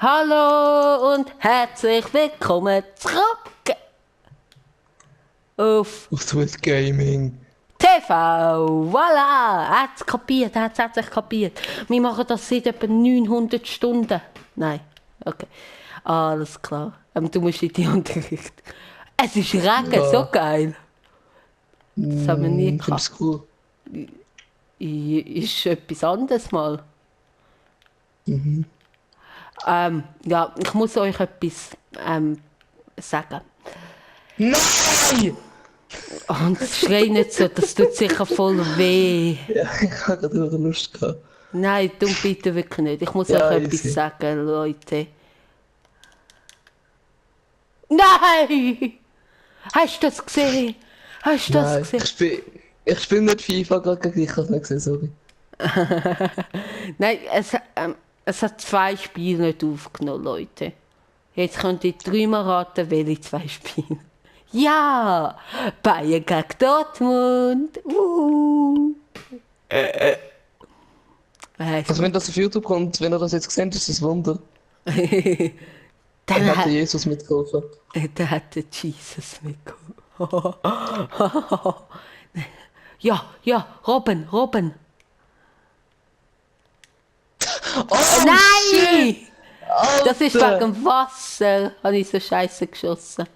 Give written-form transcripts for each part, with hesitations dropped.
Hallo und herzlich willkommen zurück auf Swiss Gaming. TV. Voilà, er hat es kapiert, er hat es endlich kapiert. Wir machen das seit etwa 900 Stunden. Nein, okay. Alles klar. Du musst in die Unterricht. Es ist Regen, Ja. so geil. Das haben wir nie Ich finde gehabt. es cool. Ist etwas anderes mal. Ja, ich muss euch etwas sagen. Nein! Und schrei nicht so, das tut sicher voll weh. Ja, ich habe gerade Lust gehabt. Nein, du bitte wirklich nicht. Ich muss Ja, euch etwas easy. sagen, Leute. Nein! Hast du das gesehen? Hast du das Nein, gesehen? ich spiele nicht FIFA gerade gegen dich, ich habe es nicht gesehen, sorry. Nein, es hat 2 Spiele nicht aufgenommen, Leute. Jetzt könnt ihr 3-mal raten, welche 2 Spiele. Ja! Bayern gegen Dortmund! Also wenn das auf YouTube kommt, wenn ihr das jetzt seht, ist das ein Wunder. Dann Dann hat der hat, Jesus mitgeholfen. dann hat der Jesus mitgekommen. Ja, Robben. Oh, shit! Nein! Das ist Alter! wegen dem Wasser, habe ich so scheiße geschossen.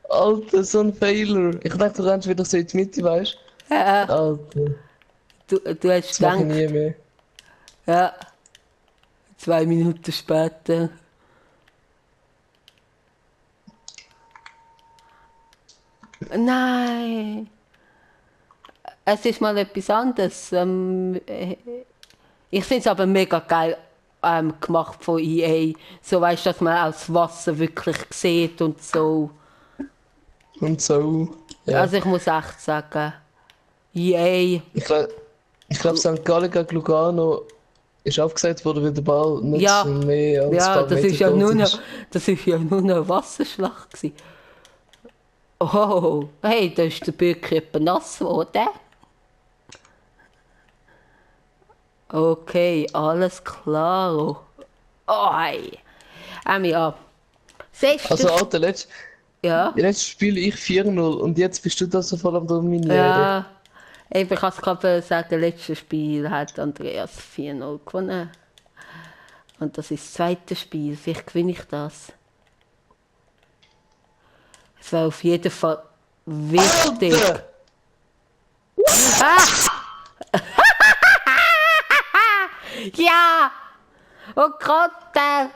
Alter, so ein Fehler. Ich dachte, du rennst wieder so in die Mitte, weißt du? Alter, Du hast das mache ich gedacht, nie mehr. ja, 2 Minuten später. Nein! Es ist mal etwas anderes. Ich finde es aber mega geil gemacht von EA. So weißt du, dass man auch das Wasser wirklich sieht und so. Und so. Ja. Also ich muss echt sagen, EA, Ich glaube, St. Gallen gegen Lugano ist aufgesagt worden, weil der Ball nicht ja, mehr als ein ja, paar Meter tot ist. das ist ja nur noch eine Wasserschlacht gewesen. Oh, hey, da ist der Bürger etwa nass geworden. Okay, alles klar. Oh, hey. Ja. Also, 6. Alter, Ja. letztes Spiel ich 4-0 und jetzt bist du da so voll am Dominieren. Ja, eben, ich kann es gerade sagen, letztes Spiel hat Andreas 4-0 gewonnen. Und das ist das zweite Spiel, vielleicht gewinne ich das. Es wäre auf jeden Fall wichtig. Alter! Ja! Und Konter.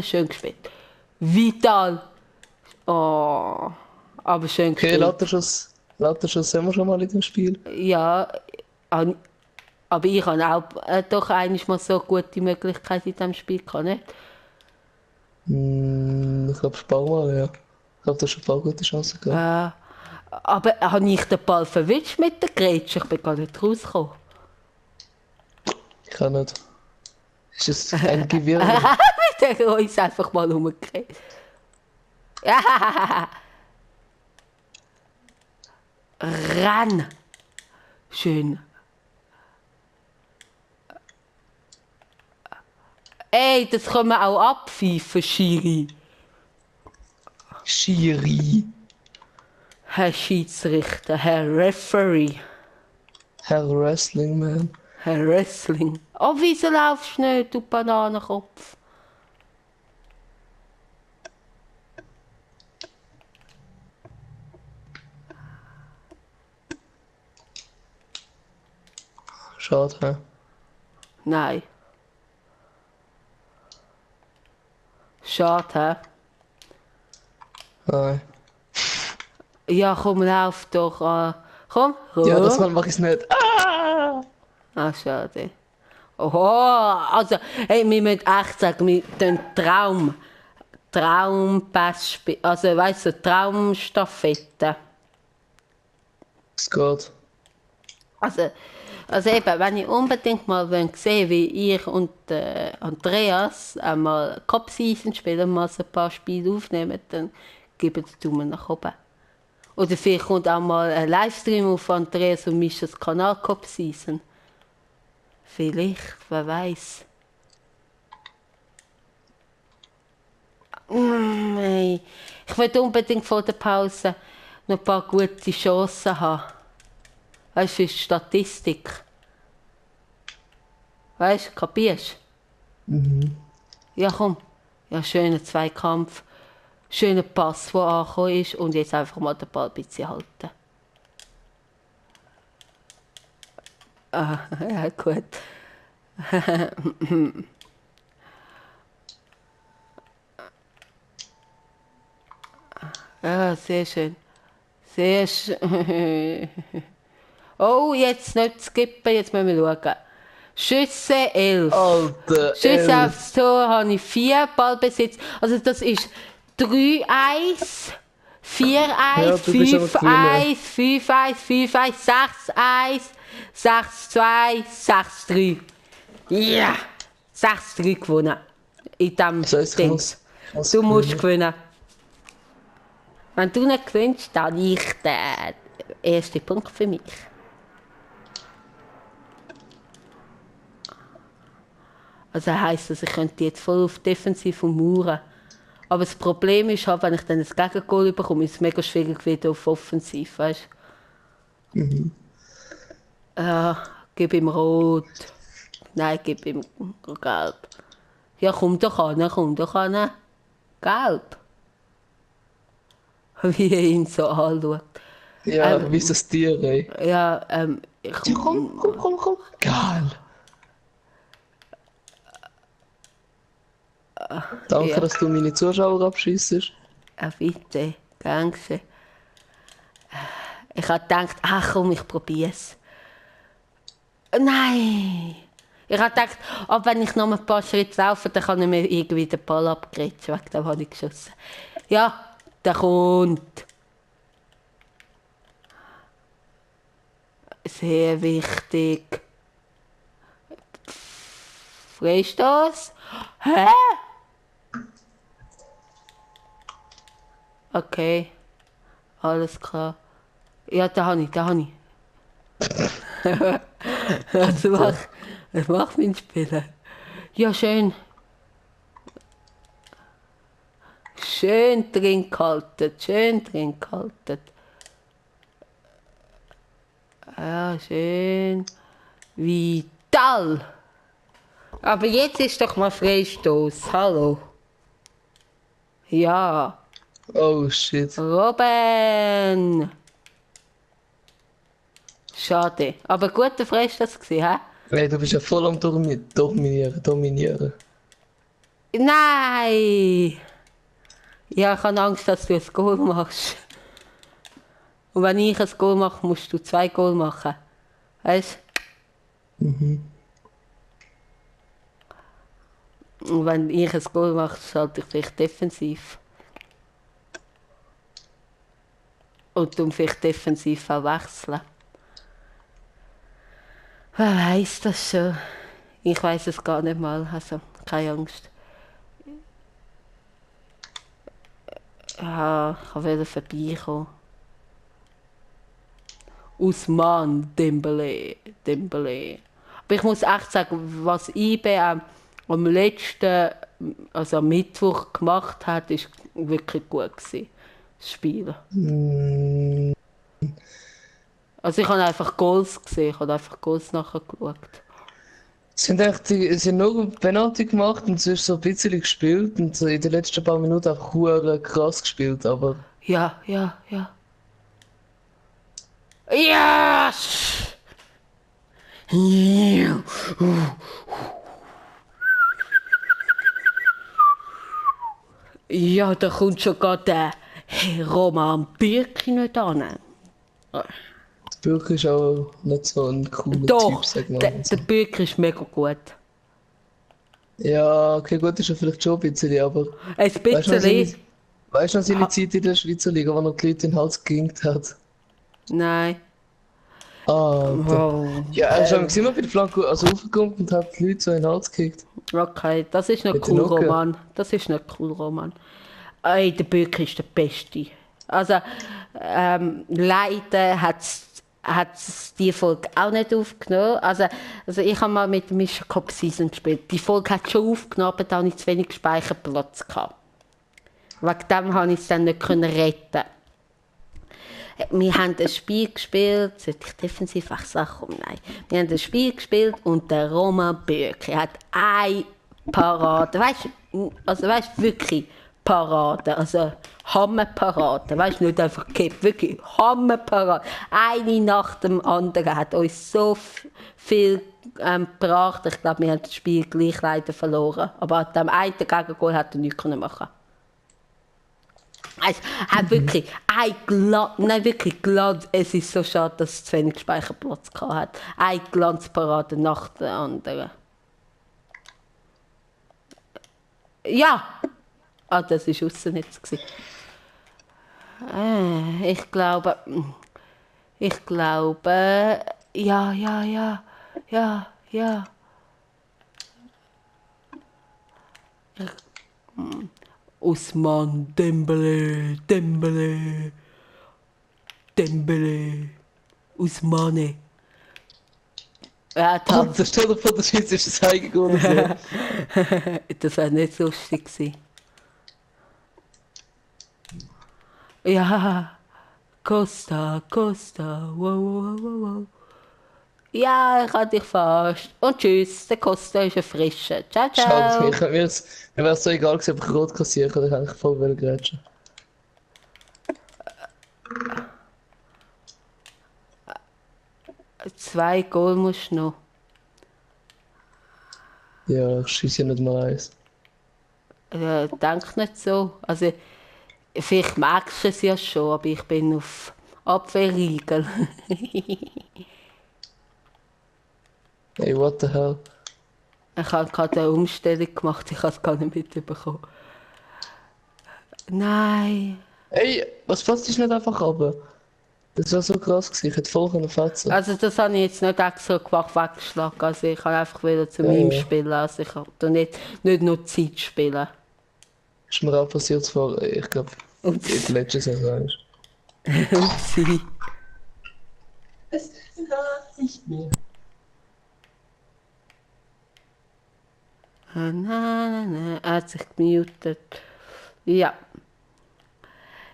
Schön gespielt. Vital. Oh, aber schön Okay, gespielt. Latterschuss haben wir schon mal in dem Spiel. Ja, aber ich habe auch doch eigentlich mal so gute Möglichkeiten in diesem Spiel gehabt, nicht? Ich glaube, ein paar Mal, ja. Ich glaube, du hast schon ein paar gute Chancen gehabt. Aber habe ich den Ball verwischt mit der Grätsche? Ich bin gar nicht rausgekommen. Ich kann nicht. Ist es ein Gewirr? Der Reus einfach mal umgekehrt. Ja. Ran. Schön. Ey, das können wir auch abpfeifen, Schiri. Schiri. Herr Schiedsrichter, Herr Referee, Herr Wrestling, man. Herr Wrestling. Oh, wieso laufst du nicht, du Bananenkopf? Schade, hä? Nein. Schade, hä? Nein. Ja, komm, lauf doch. Komm. Ja, das Mal mache ich es nicht. Ah, schade. Oho, also, hey, wir müssen echt sagen, wir den Traumpass spielen. Also, weißt du, Traumstaffette. Es geht. Also eben, wenn ich unbedingt mal sehen will, wie ich und Andreas einmal Cup-Season spielen, mal so ein paar Spiele aufnehmen, dann gebt den Daumen nach oben. Oder vielleicht kommt auch mal ein Livestream auf Andreas und Mischas Kanal Cup-Season. Vielleicht, wer weiß. Nein. Ich will unbedingt vor der Pause noch ein paar gute Chancen haben. Weißt du, für die Statistik. Weißt du, kapierst du? Ja, komm. Ja, schöner Zweikampf. Schöner Pass, der angekommen ist. Und jetzt einfach mal den Ball ein bisschen halten. Ah, ja, gut. Ja, sehr schön. Sehr schön. Oh, jetzt nicht skippen, jetzt müssen wir schauen. Schüsse 11. Alter, Schüsse aufs Tor habe ich 4 Ballbesitz. Also das ist 3-1, 4-1, du bist aber 5-1, 5-1, 5-1, 6-1, 6-2, 6-3. Ja! 6-3 gewonnen. In diesem Das heisst, Ding. muss Du musst gewinnen. Wenn du nicht gewinnst, dann ich der erste Punkt für mich. Also heisst das, ich könnte jetzt voll auf defensiv ummauern. Aber das Problem ist halt, wenn ich dann ein Gegengol bekomme, ist es mega schwierig wieder auf offensiv, weißt du? Ja, gib ihm rot. Nein, gib ihm gelb. Ja, komm doch an, komm doch an. Gelb. Wie er ihn so anschaut. Ja, wie ist das Tier, ey? Ja, Ja, komm. Geil. Danke, ja. dass du meine Zuschauer abschießt. Bitte, danke. Ich habe gedacht, ach komm, ich probiere es. Nein! Ich habe gedacht, wenn ich noch ein paar Schritte laufe, dann kann ich mir irgendwie den Ball abgrätschen. Wegen dem habe ich geschossen. Ja, der kommt. Sehr wichtig. Freistoß? Hä? Okay. Alles klar. Ja, da habe ich. Was macht mein Spieler? Ja, schön. Schön drin gehalten. Ja, schön. Vital. Aber jetzt ist doch mal Freistoß. Hallo. Ja. Oh shit. Robben. Schade. Aber guter Freistoß gewesen, hä? Ey, du bist ja voll am Dominieren. Nein! Ja, ich habe Angst, dass du ein Goal machst. Und wenn ich ein Goal mache, musst du 2 Goal machen. Weißt du? Und wenn ich ein Goal mache, schalte ich vielleicht defensiv. Und dann vielleicht defensiv auch wechseln. Wer weiß das schon? Ich weiß es gar nicht mal, also keine Angst. Ja, ich wollte vorbeikommen. Ousmane Dembélé. Aber ich muss echt sagen, was IB am letzten, also am Mittwoch gemacht hat, ist wirklich gut gewesen. Das Spiel. Also ich habe einfach Goals gesehen, ich habe einfach Goals nachgeschaut. Sie haben nur Penalty gemacht und es ist so ein bisschen gespielt und so in den letzten paar Minuten auch hure krass gespielt, aber Ja. Yes! Ja, da kommt schon gerade der Roman Birki nicht an. Bürki ist auch nicht so ein cooler Doch, Typ, sag mal. der Birki ist mega gut. Ja, okay, gut ist er vielleicht schon ein bisschen, aber Ein bisschen. weißt du noch seine Zeit in der Schweizer Liga, wo er die Leute in den Hals geginkt hat? Nein. Ah, Wow. ja, er ist schon immer bei der Flanke also aufgekommen und hat die Leute so in den Hals gekickt. Okay, das ist nicht Mit cool, den Nocken. Roman. Das ist nicht cool, Roman. Ey, der Birki ist der Beste. Also, leider hat es hat es die Folge auch nicht aufgenommen. Also ich habe mal mit Mission Cop Season gespielt. Die Folge hat schon aufgenommen, aber da hatte ich zu wenig Speicherplatz gehabt. Wegen dem konnte ich es dann nicht retten. Wir haben ein Spiel gespielt, sollte ich defensiv sagen? Nein. Wir haben ein Spiel gespielt und der Roman Bürki hat eine Parade, weißt du, wirklich Parade, also Hammerparade, weißt du, nicht einfach gekippt, wirklich Hammerparade. Eine nach dem anderen hat uns so viel gebracht. Ich glaube, wir haben das Spiel gleich leider verloren. Aber an dem einen Gegengol hat er nichts machen. Also, wirklich, wirklich Glanz. Es ist so schade, dass es zu wenig Speicherplatz hat. Eine Glanzparade nach der anderen. Ja! Ah, das war Aussennetz. Ich glaube, ja. Ousmane Dembélé. Ousmane. Ja, Das steht doch von der Schweiz, ist das Heige oder so. Das war nicht so lustig gewesen. Ja, Costa, wow. Ja, ich hatte dich fast. Und tschüss, der Costa ist ein Frischer. Ciao. Schade, mir wäre es so egal gewesen, ob ich rot kassieren kann, dann hätte ich voll grätschen. 2 Goal musst du noch. Ja, ich schieße ja nicht mal eins. Denk nicht so. Also, vielleicht merkst du es ja schon, aber ich bin auf Abwehrriegel. Hey, what the hell? Ich habe gerade eine Umstellung gemacht, ich habe es gar nicht mitbekommen. Nein. Hey, was fährst du nicht einfach runter? Das war so krass gewesen, ich hätte voll fetzen. Also das habe ich jetzt nicht extra gemacht, weggeschlagen. Also ich habe einfach wieder zu meinem spielen. Also ich habe nicht nur Zeit spielen. Ist mir auch passiert vor, ich glaube, in der letzten Saison. Upsi. Es hört nicht mehr. Nein, er hat sich gemutet. Ja.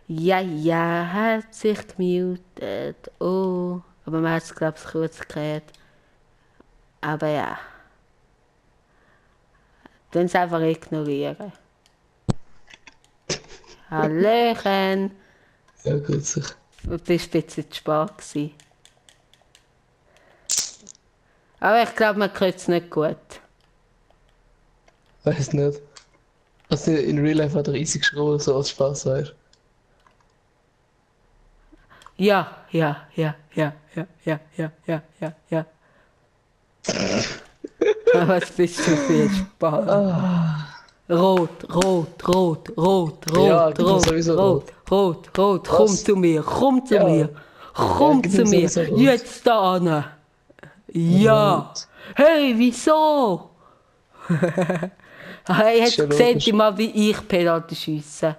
Ja, hat sich gemutet. Oh, aber man hat es, glaube ich, kurz gehört. Aber ja. Dann es einfach ignorieren. Hallöchen. Ja, gut sich. Du bist ein bisschen zu spät gewesen. Aber ich glaube, man hört es nicht gut. Weiß nicht. Also in Real Life hat er riesig geschrien, so als Spaß weißt. Ja. Was bist du für ein Spaß? Rot. Ja, du bist sowieso Rot. Komm Was? zu mir. Komm zu mir. gib ihm sowieso rot. Jetzt da an. Ja. Rot. Hey, wieso? Hey, Ist ja jetzt seht logisch. ihr mal, wie ich Penalty schiesse.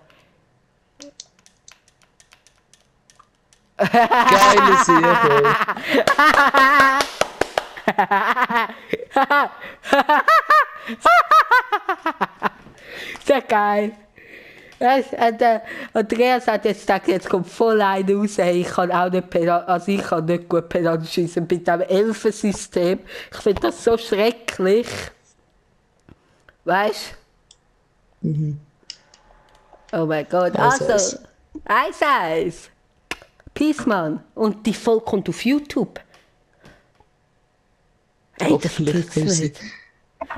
Geile Sache. Sehr geil. Andreas hat jetzt gesagt, jetzt kommt voll einer raus, hey, ich kann auch nicht ich kann nicht gut Penalty schießen mit diesem Elfensystem. Ich finde das so schrecklich. Weißt du? Oh mein Gott, also, 1-1. Peace, Mann. Und die Folge kommt auf YouTube. Hey, das Hoffentlich tut's nicht. Ja,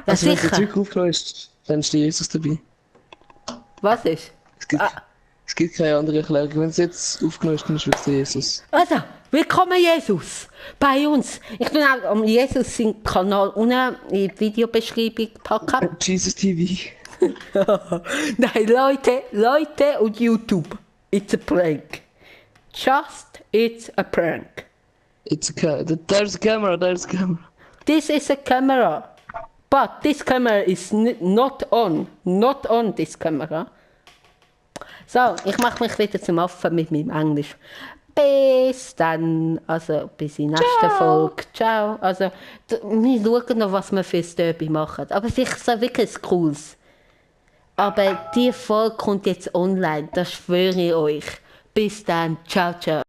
Also wenn du sicher. zurück aufgenommen ist, dann ist der Jesus dabei. Was ist? Es gibt keine andere Erklärung. Wenn es jetzt aufgenommen ist, dann ist wirklich der Jesus. Also, willkommen Jesus bei uns. Ich tue auch um Jesus seinen Kanal unten in die Videobeschreibung packen. Jesus TV. Nein, Leute und YouTube. It's a prank. It's a prank. There's a camera. This is a camera. But this camera is not on. Not on this camera. So, ich mache mich wieder zum Affen mit meinem Englisch. Bis dann. Also bis in der nächsten Folge. Ciao. Also wir schauen noch, was wir für das Derby machen. Aber vielleicht ist es wirklich ein cooles. Aber die Folge kommt jetzt online, das schwöre ich euch. Bis dann. Ciao, ciao.